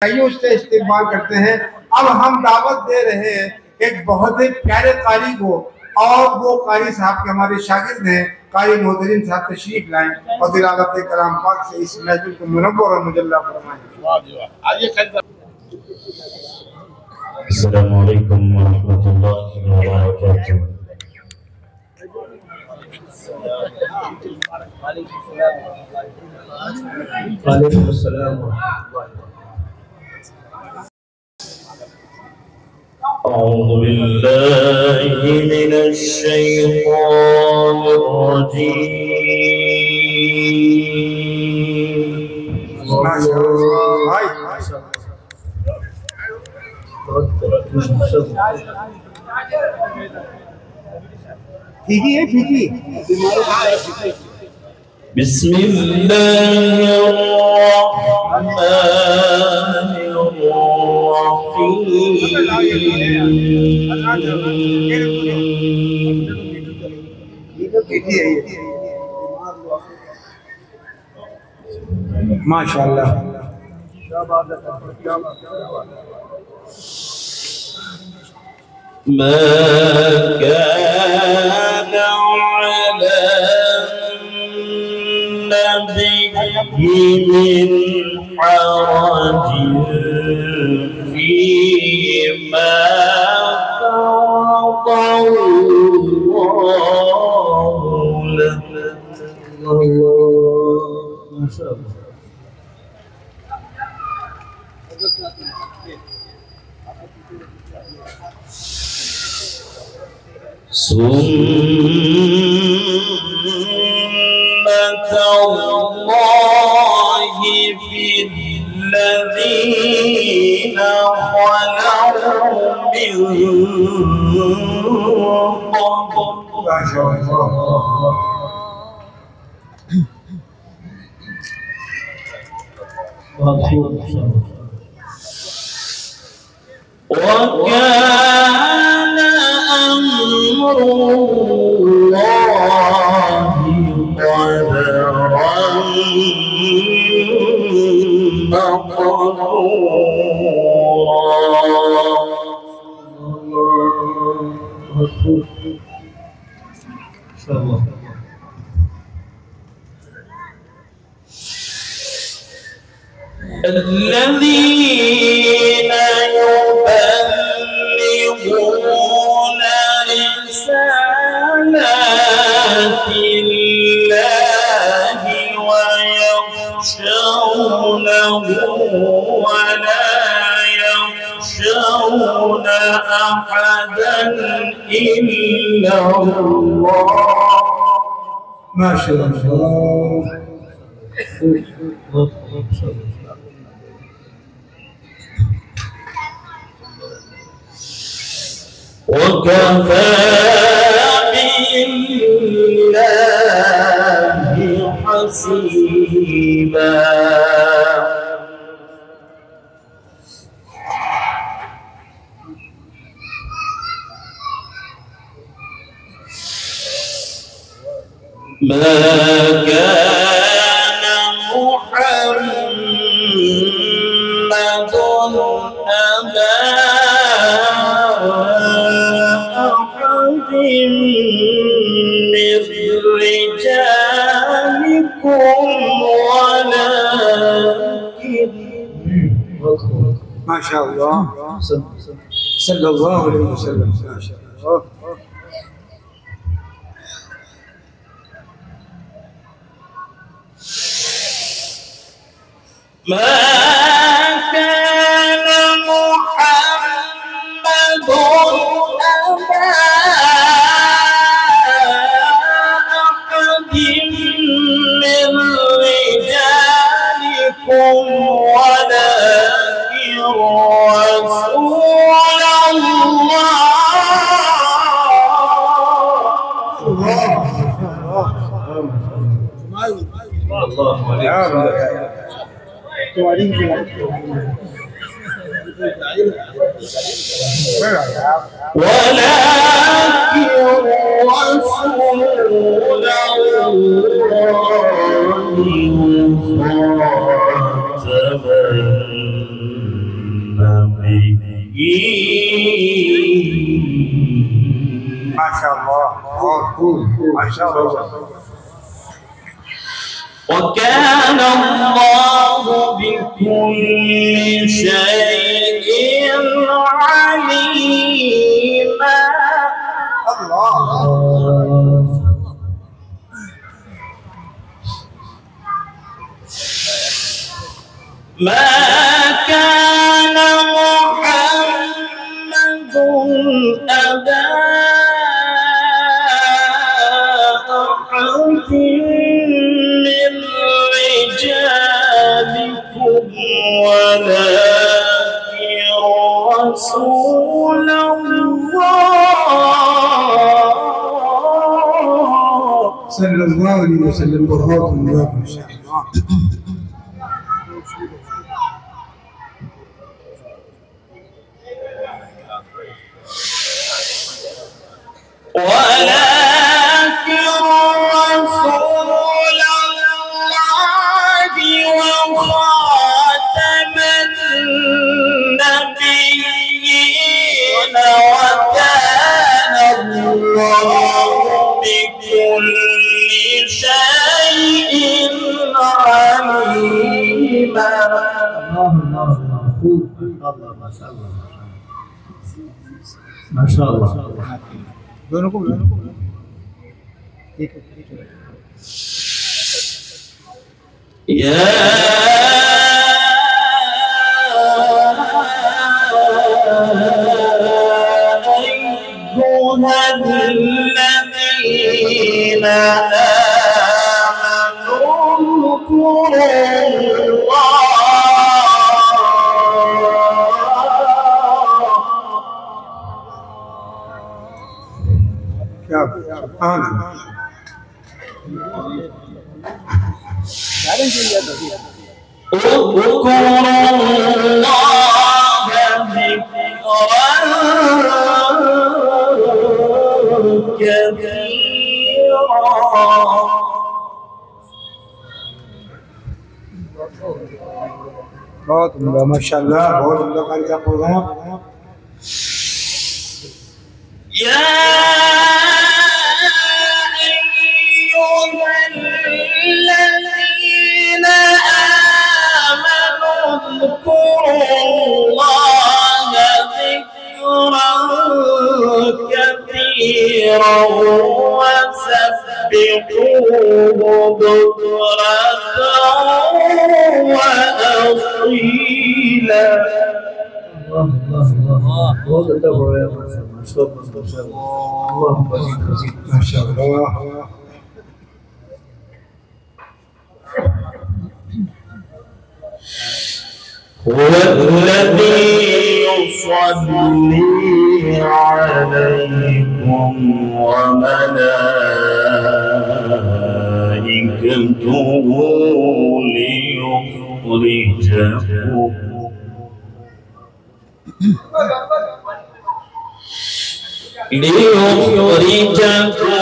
उससे इस्तेमाल करते हैं। अब हम दावत दे रहे हैं एक बहुत ही प्यारे कारी को, और वो कारी साहब के हमारे शागिर्द हैं, कारी मोहतरीम साहब तशरीफ लाएं और तिलावत कलाम पाक से इस महफिल को मुनव्वर और मुजल्ला फरमाएं। अस्सलामु अलैकुम व रहमतुल्लाहि व बरकातुहू। वालेकुम अस्सलाम। أعوذ بالله من الشيطان الرجيم. بسم الله الرحمن माशाअल्लाह। ما كان على النبي من حرج فيما فرض الله له. ما شاء الله. سنة الله في الذين خلوا من قبل. ما شاء الله. وكان أمر الله قدرا مقدورا. الذين يبلغون رسالات الله ويخشونه ولا يخشون أحدا إلا الله. ما شاء الله. وكفى بالله حسيبا. ما كان محمد أبا أحد من رجالكم ولكن ما شاء الله صلى الله عليه وسلم. ما شاء الله. ما كان محمد أبا أحد من رجالكم ولكن رسول الله माशाअल्लाह, बहुत खूब, माशाअल्लाह। وكان الله بكل شيء عليما. الله ما كان محمد أبا أحد من رجالكم ولكن رسول الله صلى الله عليه وسلم. برهاكم الله إن شاء الله. ولكن رسول الله وخاتم النبيين وكان الله بكل شيء عليما. ما شاء الله. दोनों को يا أيها الذين آمنوا اذكروا क्या सुभान अल्लाह। اذكروا الله ذكرا كثيرا. बहुत उम्दा, माशाअल्लाह, बहुत उम्दा कार्य का प्रोग्राम। يا أيها الذين آمنوا اذكروا الله ذكرا كثيرا وسبحوه بكرة وأصيلا. बहुत अच्छा प्रोग्राम है। माशाअल्लाह। هو الذي يصلي عليكم وملائكته ليخرجكم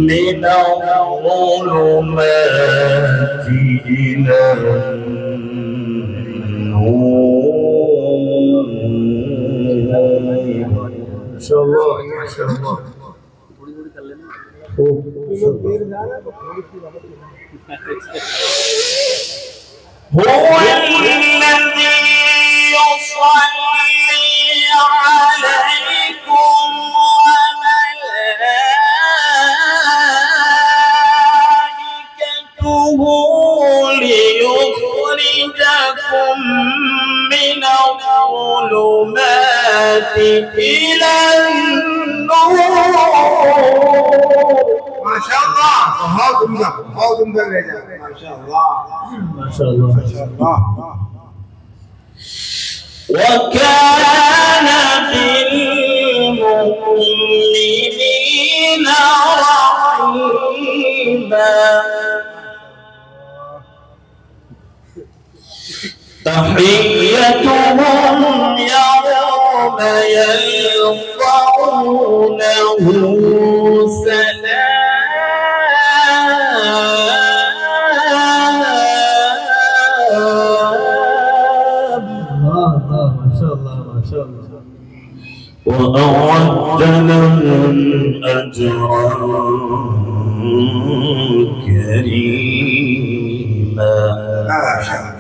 من الظلمات إلى النور. ما شاء الله ما شاء الله. هو الذي يصلي عليكم وملائكته ليخرجكم من الظلمات إلى النور. माशाअल्लाह, बहुत उम्दा, बहुत उम्दा ले जाए। माशाअल्लाह, ما شاء الله. माशाअल्लाह। وكان بالمؤمنين رحيما. تحيتهم يوم يلقونه سلام. شاء الله ما شاء الله. وأعد لهم أجرا كريما. ما شاء الله.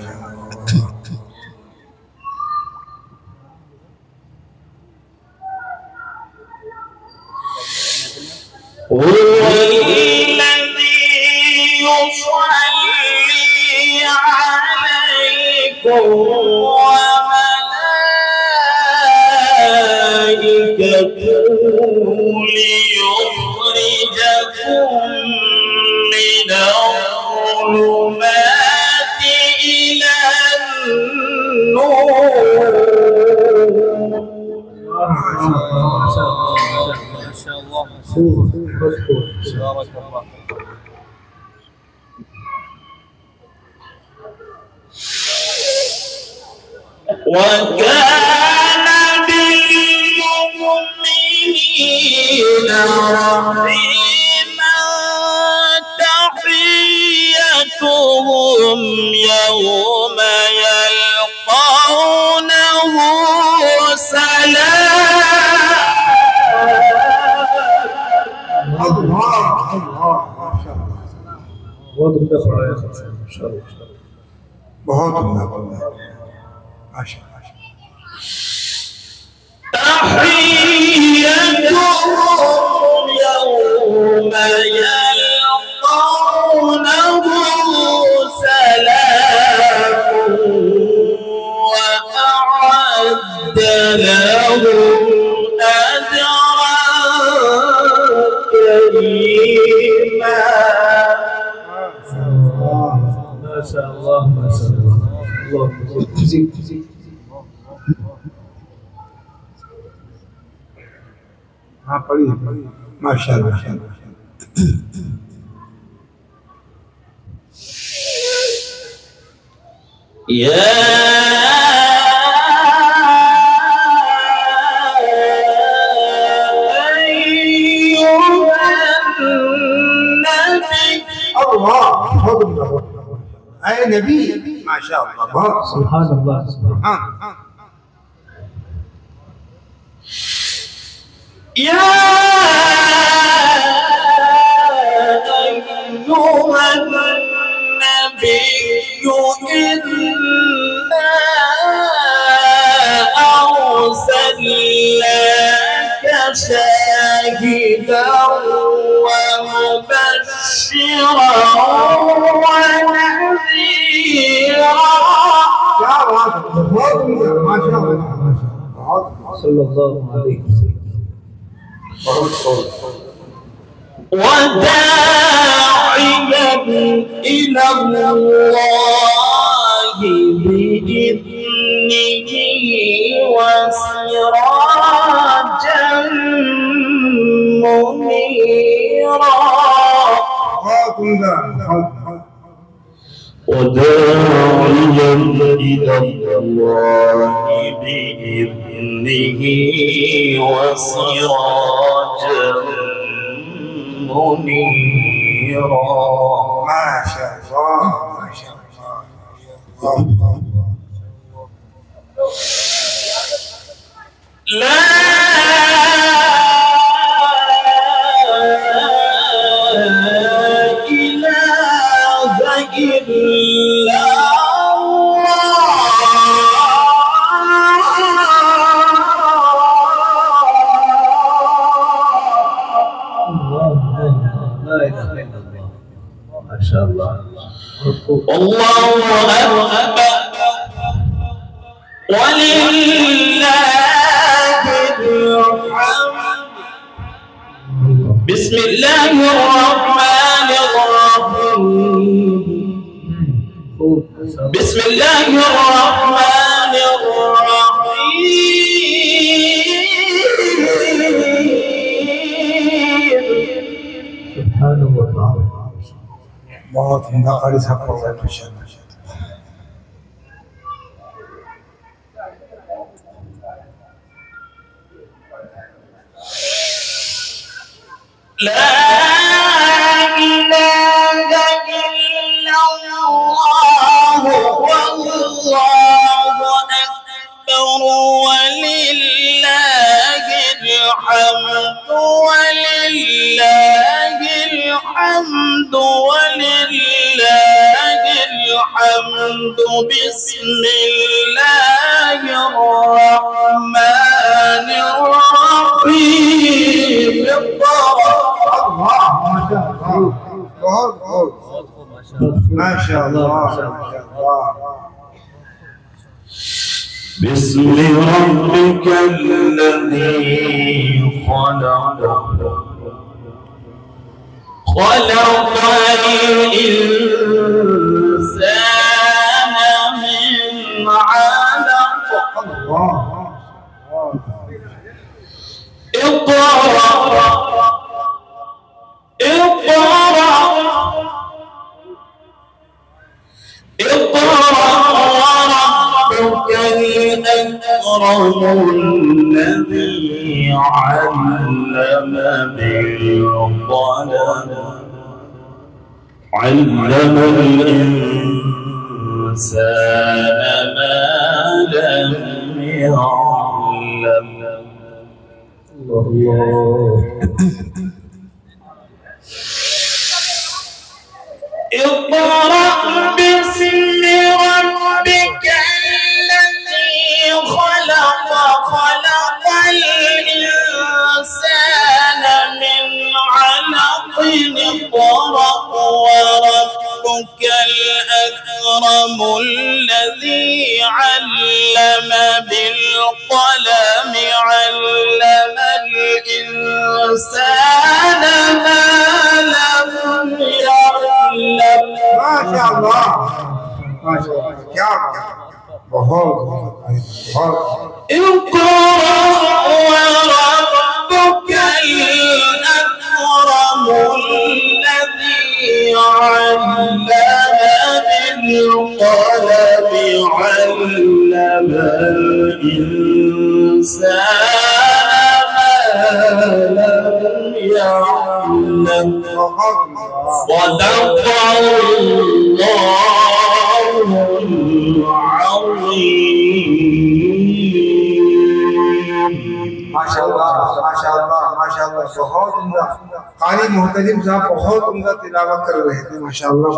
هو الذي يصلي عليكم وملائكته ليخرجكم من الظلمات إلى النور. وكان بالمؤمنين رحيما. تحيتهم يوم يلقونه سلام. الله الله ما شاء الله. बहुत उम्दा पढ़ा है इंशाल्लाह। बहुत उम्दा पढ़ा है माशा अल्लाह। تحيتهم يوم يلقونه سلام وأعد لهم أجرا كريما. ما شاء الله ما شاء الله. الله يجزيك. हाँ पढ़िए माशा अल्लाह। يا أيها النبي. الله बहुत उम्दा। ऐ नबी माशा अल्लाह बहुत सुभान अल्लाह। हाँ يا أيها النبي إنا أرسلناك شاهدا ومبشرا ونذيرا. क्या बात है बहुत उम्दा माशा अल्लाह बहुत सल्लल्लाहु अलैहि वसल्लम। وداعيا إلى الله بإذنه وسراجا منيرا. बहुत उम्दा وداعيا إلى الله بإذنه وسراجا منيرا. ما شاء الله ما شاء الله. لا إله إلا الله أكبر ولله الحمد. بسم الله الرحمن الرحيم. بسم الله الرحمن الرحيم. سبحانه وتعالى. बहुत उम्दा कारी साहब पढ़ रहे हैं माशा अल्लाह। لا إله إلا الله والله أكبر الحمد ولله الحمد ولله الحمد بسم الله الرحمن الرحيم. ما شاء الله. بسم ربك الذي خلق الإنسان من علق. وربك الأكرم الذي علم بالقلم علم الإنسان ما لم يعلم. اقرأ باسم ربك الذي خلق خلق الإنسان من علق. اقرأ وربك الأكرم الذي علم بالقلم علم الإنسان ما لم يعلم. ما شاء الله ما شاء الله. क्या बहुत اقرأ وربك الأكرم الذي علم بالقلم علم الإنسان ما لم يعلم. صدق الله العظيم. माशाअल्लाह माशाअल्लाह माशाअल्लाह बहुत उम्दा। कारी मोहतरम साहब बहुत उम्दा तिलावत कर रहे थे माशाअल्लाह।